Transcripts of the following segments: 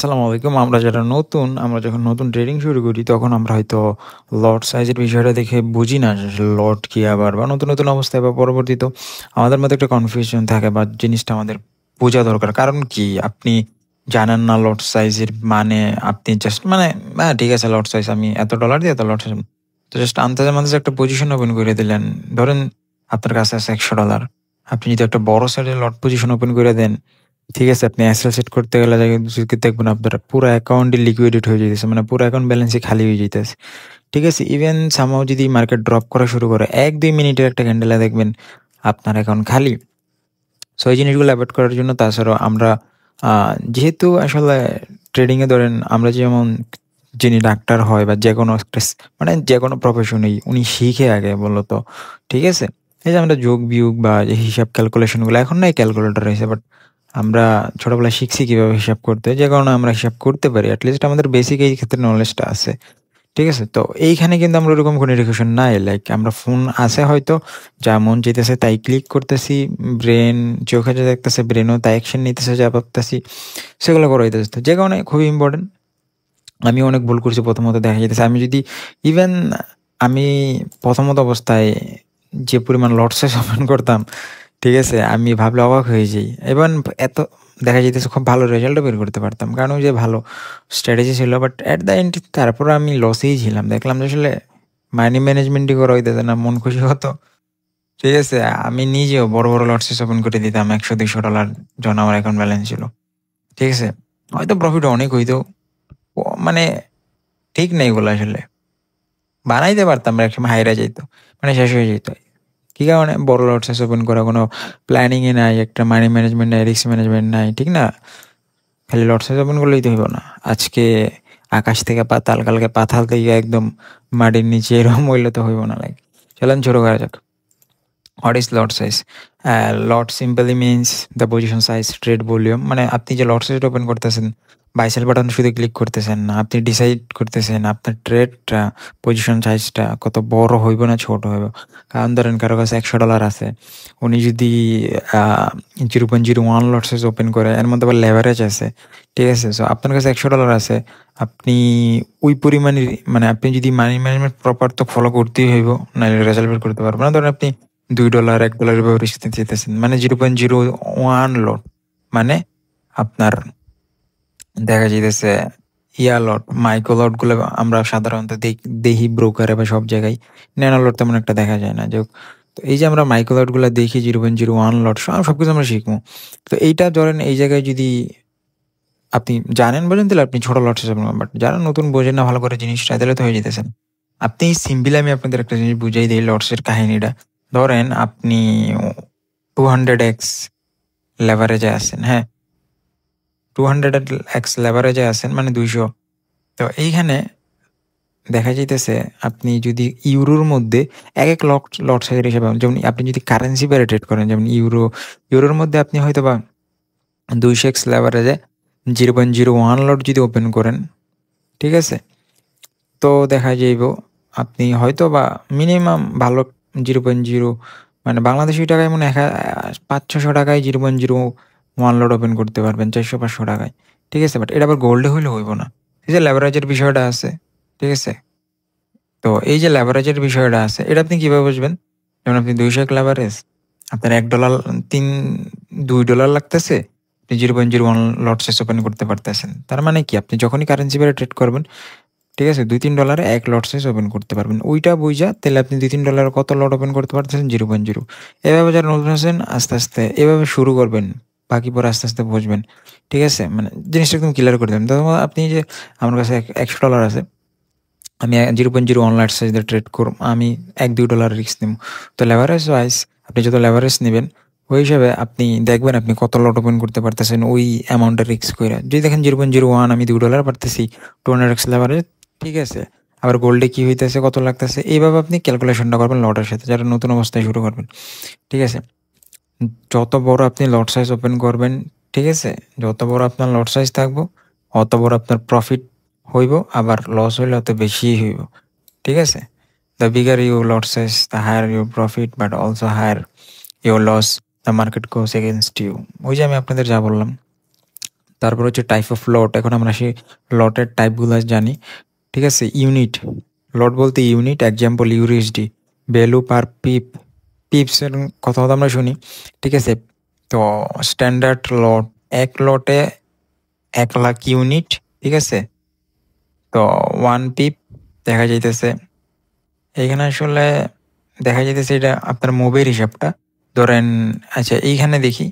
আসসালামু আলাইকুম। আমরা যারা নতুন, আমরা যখন নতুন ট্রেডিং শুরু করি, তখন আমরা হয়তো লট সাইজের বিষয়টা দেখে বুঝি না যে আসলে লট কি আবার বা নতুন অবস্থায় বা পরবর্তীতেও আমাদের মধ্যে একটা কনফিউশন থাকে বা জিনিসটা আমাদের বোঝা দরকার। কারণ কি? আপনি জানেন না লট সাইজের মানে, আপনি জাস্ট মানে ঠিক আছে লট সাইজ আমি এত ডলার দিয়ে এত লট সাইজ তো জাস্ট আন্দাজে একটা পজিশন ওপেন করে দিলেন। ধরেন আপনার কাছে আছে $100। আপনি যদি একটা বড় সাইজের লট পজিশন ওপেন করে দেন, ঠিক আছে? আপনি এসএল সেট করতে গেলে দেখবেন আপনার পুরা অ্যাকাউন্টই লিকুইডেট হয়ে যাইতেছে। মানে পুরা অ্যাকাউন্ট ব্যালেন্সই খালি হয়ে যাইতেছে। ঠিক আছে? ইভেন সামহাউ যদি মার্কেট ড্রপ করা শুরু করে ১-২ মিনিটের একটা ক্যান্ডেলে দেখবেন আপনার অ্যাকাউন্ট খালি। সো এই জিনিসগুলো এভয়েড করার জন্য তাছাড়াও আমরা যেহেতু আসলে ট্রেডিং এ ধরেন আমরা যেমন যিনি ডাক্তার হয় বা যেকোনো একটা মানে যেকোনো প্রফেশনেই উনি শিখে আগে মূলত। ঠিক আছে? এই যে আমরা যোগ বিয়োগ বা যে হিসাব ক্যালকুলেশন গুলো এখন নাই ক্যালকুলেটর হয়েছে, বাট আমরা ছোটবেলায় শিখছি কিভাবে হিসাব করতে, যে কারণে আমরা হিসাব করতে পারি। অ্যাটলিস্ট আমাদের বেসিক এই ক্ষেত্রে নলেজটা আছে। ঠিক আছে? তো এইখানে কিন্তু আমরা ওরকম কোনো এডুকেশন নাই। লাইক আমরা ফোন আছে হয়তো, যা মন চাইতেছে তাই ক্লিক করতেছি, ব্রেন চোখে যা দেখতেছে ব্রেনও তাই অ্যাকশন নিতেছে যা ভাবতেছি সেগুলো করে হইতেছে। তো যে কারণে খুবই ইম্পর্টেন্ট। আমি অনেক ভুল করছি প্রথমত, দেখা যাইতেছে আমি যদি ইভেন আমি প্রথমত অবস্থায় যে পরিমাণ লটসে ওপেন করতাম, ঠিক আছে? আমি ভাবলে অবাক হয়ে যাই। এবং এত দেখা যাইতেছে খুব ভালো রেজাল্টও বের করতে পারতাম। কারণ ওই যে ভালো স্ট্র্যাটেজি ছিল, বাট এট দ্য এন্ড তারপরে আমি লসেই ছিলাম। দেখলাম যে আসলে মানি ম্যানেজমেন্টই করা হইতেছে না, মন খুশি হতো। ঠিক আছে? আমি নিজেও বড় লটসেস ওপেন করে দিতাম $100-200 যখন আমার অ্যাকাউন্ট ব্যালেন্স ছিল। ঠিক আছে? হয়তো প্রফিট অনেক হইতো। মানে ঠিক নেই এগুলো আসলে। বানাইতে পারতাম, একসময় হাইরা যাইতো। মানে শেষ হয়ে যেত। কি কারণে? বড় লটসেস ওপেন করা কোনো প্ল্যানিংই নাই, একটা মানি ম্যানেজমেন্ট নাই, রিস্ক ম্যানেজমেন্ট নাই। ঠিক না? খালি লটসেস ওপেন করলেই তো হইব না। আজকে আকাশ থেকে পাতাল, কালকে পাতাল থেকে একদম মাটির নিচে, এরকম হইলে তো হইব না। লাইক চলেন শুরু করা যাক। What is lot size? Lot simply means the position size, trade volume. মানে আপনি যে লট সাইজ ওপেন করতেছেন, বাই সেল বাটন শুধু ক্লিক করতেছেন না, আপনি ডিসাইড করতেছেন আপনার ট্রেডটা, পজিশন সাইজটা কত বড় হইব না ছোট হইব। কারণ ধরেন কারো কাছে $100 আছে, উনি যদি 0.01 লট সাইজ ওপেন করে, এর মধ্যে আবার লেভারেজ আছে। ঠিক আছে? সো আপনার কাছে $100 আছে, আপনি ওই পরিমাণে মানে আপনি যদি মানি ম্যানেজমেন্ট প্রপার তো ফলো করতেই হইব, নাহলে রেজাল্ট বের করতে পারবেন না। ধরেন আপনি $2 $1 এভাবে রিস্ক নিতে চাইতেছেন, মানে 0.01 লট, মানে আপনার দেখা যাইতেছে ইয়া লট, মাইক্রো লট গুলো আমরা সাধারণত দেখি ব্রোকারে বা সব জায়গায়। ন্যানো লট তেমন একটা দেখা যায় না। যে তো এই যে আমরা মাইক্রো লট গুলো দেখি 0.01 লট, সবকিছু আমরা শিখবো। তো এইটা ধরেন এই জায়গায় যদি আপনি জানেন বোঝেন, তাহলে আপনি ছোট লট হিসাবে নেবেন। বাট যারা নতুন বোঝেন না ভালো করে জিনিসটা, তাহলে তো হয়ে যেতেছেন। আপনি সিম্পলি আমি আপনাদের একটা জিনিস বুঝাই দিই লটসের কাহিনীটা। ধরেন আপনি 200x লেভারেজে আছেন, হ্যাঁ? 200x লেভারেজে আছেন মানে 200। তো এইখানে দেখা যাইতেছে আপনি যদি ইউরোর মধ্যে এক লট সাইজের হিসাবে, যেমন আপনি যদি কারেন্সি পেয়ারে ট্রেড করেন, যেমন ইউরোর মধ্যে আপনি হয়তো বা 200x লেভারেজে 0.01 লট যদি ওপেন করেন, ঠিক আছে? তো দেখা যাইব আপনি হয়তো বা মিনিমাম ভালো 0.0 মানে বাংলাদেশি টাকায় মনে হয় 500-600 টাকায় 0.01 লট ওপেন করতে পারবেন, 400-500 টাকায়। ঠিক আছে? বাট এটা আবার গোল্ডে হইলে হইব না। এই যে লেভারেজের বিষয়টা আছে, ঠিক আছে? তো এই যে লেভারেজের বিষয়টা আছে, এটা আপনি কিভাবে বুঝবেন? যেমন আপনি 200 লেভারেজ, আপনার $1 $2 লাগতেছে, আপনি 0.01 লট সাইজ ওপেন করতে পারতেছেন। তার মানে কি? আপনি যখনই কারেন্সি পেয়ারে ট্রেড করবেন, ঠিক আছে, $2-3 এক লট সাইজ ওপেন করতে পারবেন। ওইটা বুঝা তাহলে আপনি $2-3 কত লট ওপেন করতে পারতেছেন? 0.0। এভাবে যারা নতুন আছেন আস্তে আস্তে এভাবে শুরু করবেন, বাকি পরে আস্তে আস্তে বুঝবেন। ঠিক আছে? মানে জিনিসটা একদম ক্লিয়ার করে দেবেন। ধরুন আপনি যে আমার কাছে $100 আছে, আমি 0.01 লট সাইজ দিয়ে ট্রেড করব, আমি $1-2 রিস্ক নিব। তো লেভারেজ ওয়াইজ আপনি যত লেভারেজ নেবেন, ওই হিসাবে আপনি দেখবেন আপনি কত লট ওপেন করতে পারতেছেন ওই অ্যামাউন্টের রিস্ক কইরা। যদি দেখেন 0.01 আমি $2 পারতেছি 200x লেভারেজ, ঠিক আছে? আবার গোল্ডে কি হইতেছে, কত লাগতেছে, এইভাবে আপনি ক্যালকুলেশনটা করবেন লটের সাথে, যারা নতুন অবস্থায় শুরু করবেন। ঠিক আছে? যত বড় আপনি লট সাইজ ওপেন করবেন, ঠিক আছে, যত বড় আপনার লট সাইজ থাকবো, অত বড় আপনার প্রফিট হইব, আবার লস হইলে অত বেশিই হইব। ঠিক আছে? The bigger your lot size, the higher your profit, but also higher your loss. The market goes against you. ওই যে আমি আপনাদের যা বললাম। তো তারপর হচ্ছে টাইপ অফ লট। এখন আমরা সেই লটের টাইপগুলো জানি, ঠিক আছে। ইউনিট লট বলতে ইউনিট, এক্সাম্পল ইউএসডি, ভ্যালু পার পিপ, পিপসের কথা আমরা শুনি, ঠিক আছে। তো স্ট্যান্ডার্ড লট, এক লটে 1,00,000 ইউনিট, ঠিক আছে। তো 1 পিপ দেখা যাইতেছে এইখানে, আসলে দেখা যাইতেছে এটা আপনার মুভের হিসাবটা ধরেন। আচ্ছা এইখানে দেখি,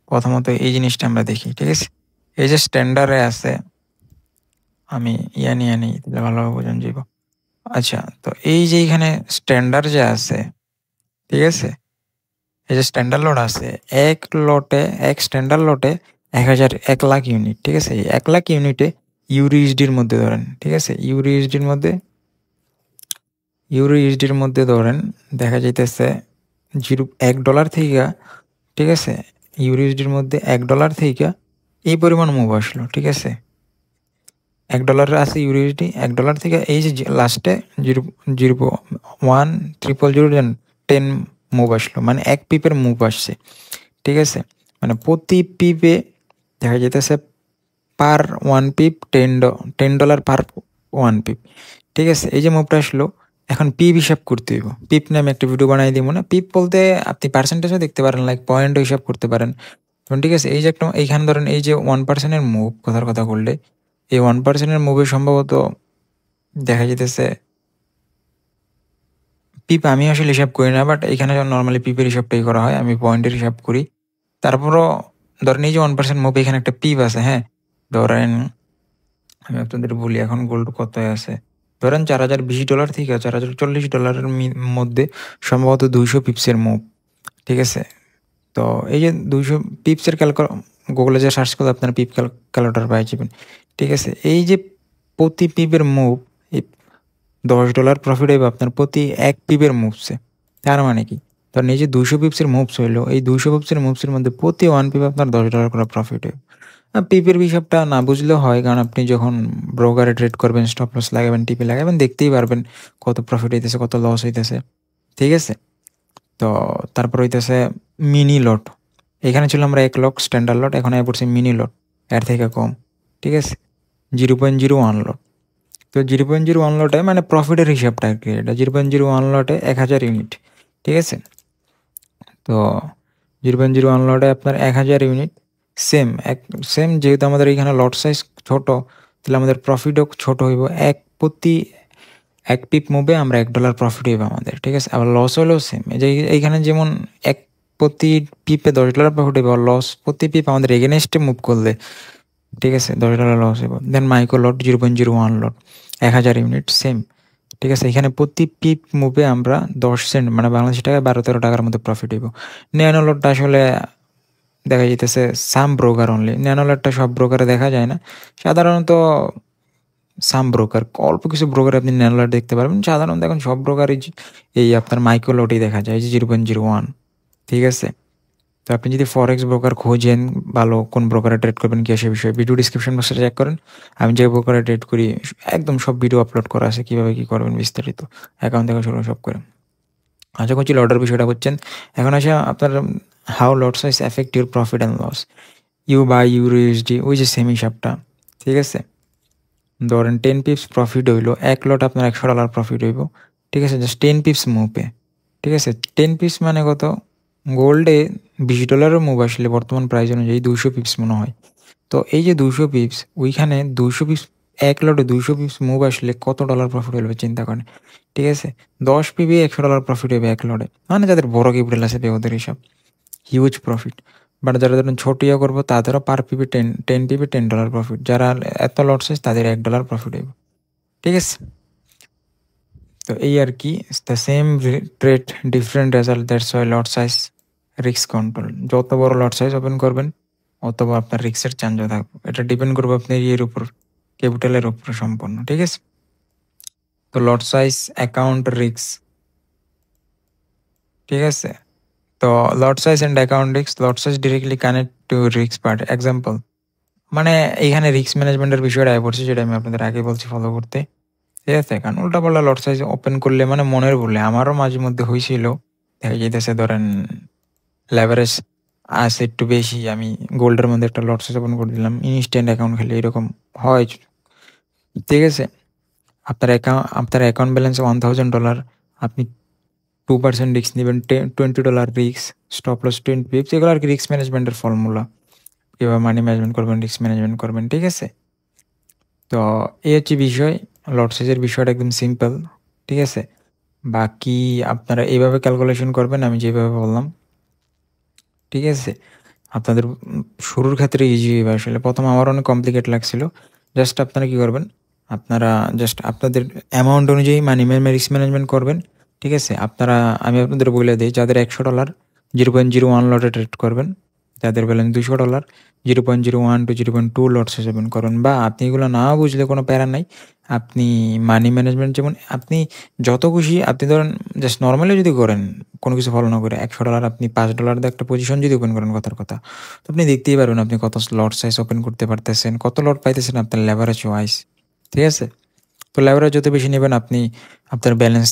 প্রথমত এই জিনিসটা আমরা দেখি, ঠিক আছে। এই যে স্ট্যান্ডার্ডে আছে, আমি নিয়ে নিই তাহলে ভালোভাবে বোঝান যাইব। আচ্ছা, তো এই যে এখানে স্ট্যান্ডার্ড যে আছে, ঠিক আছে, এই যে স্ট্যান্ডার্ড লট আছে, এক স্ট্যান্ডার্ড লটে 1,00,000 ইউনিট, ঠিক আছে। এই 1,00,000 ইউনিটে ইউরিএসডির মধ্যে ধরেন, ঠিক আছে, ইউরিএসডির মধ্যে ধরেন দেখা যাইতেছে $1 থেকে, ঠিক আছে, ইউরিএসডির মধ্যে $1 থেকে এই পরিমাণ মুভ আসলো, ঠিক আছে। $1 আছে ইউরিএসডি, $1 থেকে এই যে লাস্টে 0.10010 মুভ আসলো, মানে 1 পিপের মুভ আসছে, ঠিক আছে। মানে প্রতি পিপে দেখা যেতেছে পার 1 পিপ $10 পার 1 পিপ, ঠিক আছে। এই যে মুভটা আসলো, এখন পিপ হিসাব করতে হইব। পিপ নামে একটা ভিডিও বানাই দিব না। পিপ বলতে আপনি পার্সেন্টেজও দেখতে পারেন, লাইক পয়েন্টও হিসাব করতে পারেন, ঠিক আছে। এই যে একটা এইখানে ধরেন এই যে 1%-এর মুভ কথার কথা বললে, এই 1%-এর মুভে সম্ভবত দেখা যেতেছে পিপ, আমি আসলে হিসাব করি না, বাট এখানে নর্মালি পিপের হিসাবটাই করা হয়, আমি পয়েন্টের হিসাব করি। তারপরও ধরেন এই যে 1% মুভ, এখানে একটা পিপ আছে, হ্যাঁ। ধরেন আমি আপনাদের বলি এখন গোল্ড কত আছে, ধরেন $4,020 থেকে $4,040 মধ্যে সম্ভবত 200 পিপসের মুভ, ঠিক আছে। তো এই যে 200 পিপসের গুগলে যে সার্চ করলে আপনার পিপ ক্যালকুলেটর পাই যাবেন, ঠিক আছে। এই যে প্রতি পিপের মুভ, এই $10 প্রফিট হইবে আপনার প্রতি 1 পিপের মুভসে। তার মানে কি, ধরেন এই যে 200 পিপসের মুভস হইলো, এই 200 পিপসের মুভসের মধ্যে প্রতি 1 পিপ আপনার $10 করে প্রফিট হইবে। পিপের হিসাবটা না বুঝলেও হয়, কারণ আপনি যখন ব্রোকারে ট্রেড করবেন, স্টপ লস লাগাবেন, টিপে লাগাবেন, দেখতেই পারবেন কত প্রফিট হইতেছে, কত লস হইতেছে, ঠিক আছে। তো তারপর হইতেছে মিনি লট। এখানে ছিল আমরা 1,00,000 স্ট্যান্ডার্ড লট, এখন আয় পড়ছে মিনি লট, এর থেকে কম, ঠিক আছে, 0.01 লট। তো 0.01 লটে মানে প্রফিটের হিসাবটা আর কি, এটা 0.01 লটে 1,000 ইউনিট, ঠিক আছে। তো 0.01 লটে আপনার 1,000 ইউনিট, সেম যেহেতু আমাদের এখানে লট সাইজ ছোট, তাহলে আমাদের প্রফিটও ছোট হইব। প্রতি 1 পিপ মুভে আমরা $1 প্রফিট হইব আমাদের, ঠিক আছে। আবার লস হলেও সেম, এই যে এইখানে যেমন প্রতি পিপে $10 প্রফিট হইব, লস প্রতি পিপ আমাদের এগেনস্টে মুভ করলে, ঠিক আছে, $10 লস হইব। দেন মাইক্রো লট 0.01 লট 1,000 ইউনিট, সেম, ঠিক আছে। এখানে প্রতি পিপ মুভে আমরা 10 সেন্ট মানে বাংলাদেশি টাকায় 12-13 টাকার মধ্যে প্রফিট হইব। ন্যানো লটটা আসলে দেখা যাইতেছে সাম ব্রোকার অনলি, ন্যানো লটটা সব ব্রোকারে দেখা যায় না, সাধারণত সাম ব্রোকার, অল্প কিছু ব্রোকার আপনি ন্যানো লট দেখতে পারবেন। সাধারণত এখন সব ব্রোকারই এই আপনার মাইক্রো লটই দেখা যায়, যে 0.01, ঠিক আছে। তো আপনি যদি ফরেক্স ব্রোকার খোঁজেন, ভালো কোন ব্রোকারে ট্রেড করবেন কি সে বিষয়ে ভিডিও ডিসক্রিপশন বক্সে চেক করেন। আমি যে ব্রোকারে ট্রেড করি একদম সব ভিডিও আপলোড করা আছে, কীভাবে কী করবেন বিস্তারিত, অ্যাকাউন্ট থেকে শুরু সব করে। আশা করছি লটের বিষয়টা করছেন। এখন আসে আপনার how lot size affect your profit and loss. You buy USD, ওই যে সেম হিসাবটা, ঠিক আছে। ধরেন 10 পিপস প্রফিট হইলো, 1 লট আপনার $100 প্রফিট হইব, ঠিক আছে, জাস্ট 10 পিপস মুভে, ঠিক আছে। 10 পিপস মানে কত, গোল্ডে $20 মুভ আসলে বর্তমান প্রাইস অনুযায়ী 200 পিপস মনে হয়। তো এই যে 200 পিপস, ওইখানে 200 পিপস, 1 লটে 200 পিপস মুভ আসলে কত ডলার প্রফিট হইবে চিন্তা করেন, ঠিক আছে। 10 পিপে $100 প্রফিট হবে 1 লটে, মানে যাদের বড় ক্যাপিটাল আছে ওদের হিসাব হিউজ প্রফিট। বাট যারা ধরেন ছোট ইয়ে করবো তাদেরও পার পিপে 10 পিপে $10 প্রফিট, যারা এত লট সাইজ তাদের $1 প্রফিট হইব, ঠিক আছে। তো এই আর কি, the same trade different result, that's why lot size risk control. যত বড় লট সাইজ ওপেন করবেন অত আপনার রিস্কের চান্সও থাকবে, এটা ডিপেন্ড করবে আপনার ইয়ের উপর, ক্যাপিটালের উপর সম্পূর্ণ, ঠিক আছে। তো লট সাইজ অ্যাকাউন্ট রিস্ক, ঠিক আছে। তো লট size and account risk, lot size directly connect to risk part. Example মানে এইখানে রিস্ক ম্যানেজমেন্টের বিষয়টা আয় পড়ছে, যেটা আমি আপনাদের আগে বলছি ফলো করতে, ঠিক আছে। কারণ উল্টাপাল্টা লট সাইজ ওপেন করলে মানে মনের বলে, আমারও মাঝে মধ্যে হয়েছিল, দেখা যেতেছে ধরেন লেভারেজ আছে একটু বেশি, আমি গোল্ডের মধ্যে একটা লট সাইজ ওপেন করে দিলাম। ইনস্ট্যান্ট অ্যাকাউন্ট খেলে এরকম হয়। ঠিক আছে? আপনার অ্যাকাউন্ট ব্যালেন্স $1000, আপনি 2% রিস্ক নিবেন, $20 রিস্ক, স্টপ লস 20 পিপস, এগুলো আরকি রিস্ক ম্যানেজমেন্টের ফর্মুলা। কিভাবে মানি ম্যানেজমেন্ট করবেন, রিস্ক ম্যানেজমেন্ট করবেন, ঠিক আছে? তো এই হচ্ছে বিষয়। লট সাইজের বিষয়টা একদম সিম্পল, ঠিক আছে? বাকি আপনারা এইভাবে ক্যালকুলেশন করবেন আমি যেভাবে বললাম, ঠিক আছে? আপনাদের শুরুর ক্ষেত্রে ইজি হইবে আসলে। ১ম আমার অনেক কমপ্লিকেট লাগছিল। জাস্ট আপনারা কি করবেন? আপনারা জাস্ট আপনাদের অ্যামাউন্ট অনুযায়ী মানি রিস্ক ম্যানেজমেন্ট করবেন, ঠিক আছে? আমি আপনাদের বইলে দেই, যাদের $100 0.01 লটে ট্রেড করবেন, যাদের balance $200 0.01 to 0.2 lot size open করবেন। বা আপনি এগুলো না বুঝলে কোনো প্যারা নাই। আপনি মানি ম্যানেজমেন্ট যেমন আপনি যত খুশি আপনি ধরেন জাস্ট নরমালি যদি করেন, কোনো কিছু ফলো না করে $100 আপনি $5 দিয়ে একটা পজিশন যদি ওপেন করেন কথার কথা, তো আপনি দেখতেই পারবেন আপনি কত লট সাইজ ওপেন করতে পারতেছেন, কত লট পাইতেছেন আপনার লেভারেজ ওয়াইজ, ঠিক আছে? তো লেভারেজ যত বেশি নেবেন আপনি, আপনার ব্যালেন্স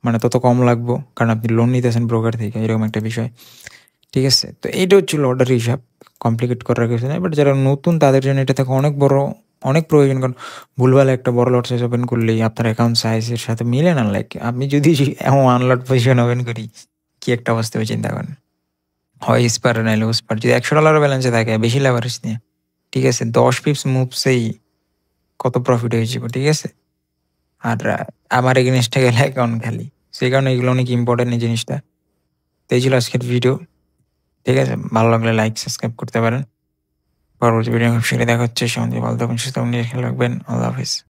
মানে তত কম লাগবো, কারণ আপনি লোন নিতেছেন ব্রোকার থেকে, এরকম একটা বিষয়, ঠিক আছে? তো এইটা হচ্ছে লটের হিসাব, কমপ্লিকেট করার কিছু নেই। বাট যারা নতুন তাদের জন্য এটা থেকে অনেক বড়, অনেক প্রয়োজন। কারণ ভুলভাল একটা বড় লট সাইজ ওপেন করলেই আপনার অ্যাকাউন্ট সাইজের সাথে মিলে না। লাইক আমি যদি এমন 1 লট পজিশন ওপেন করি, কি একটা অবস্থা হবে চিন্তা করেন। হয় স্পার নাইলে ওস্পার। যদি $100 ব্যালেন্সে থাকে বেশি লেভারেজ নিয়ে, ঠিক আছে? 10 পিপস মুভসেই কত প্রফিট হয়ে যাবে, ঠিক আছে? আর আমার এগেইনস্টে গেলে অ্যাকাউন্ট খালি। সেই কারণে এগুলো অনেক ইম্পর্টেন্ট এই জিনিসটা। তো এই ছিল আজকের ভিডিও, ঠিক আছে? ভালো লাগলে লাইক, সাবস্ক্রাইব করতে পারেন। পরবর্তী ভিডিও খুব শীঘ্রই দেখা হচ্ছে। সে ভালো থাকবেন, সুস্থ থাকবেন, নিজের খেয়াল রাখবেন। আল্লাহ হাফেজ।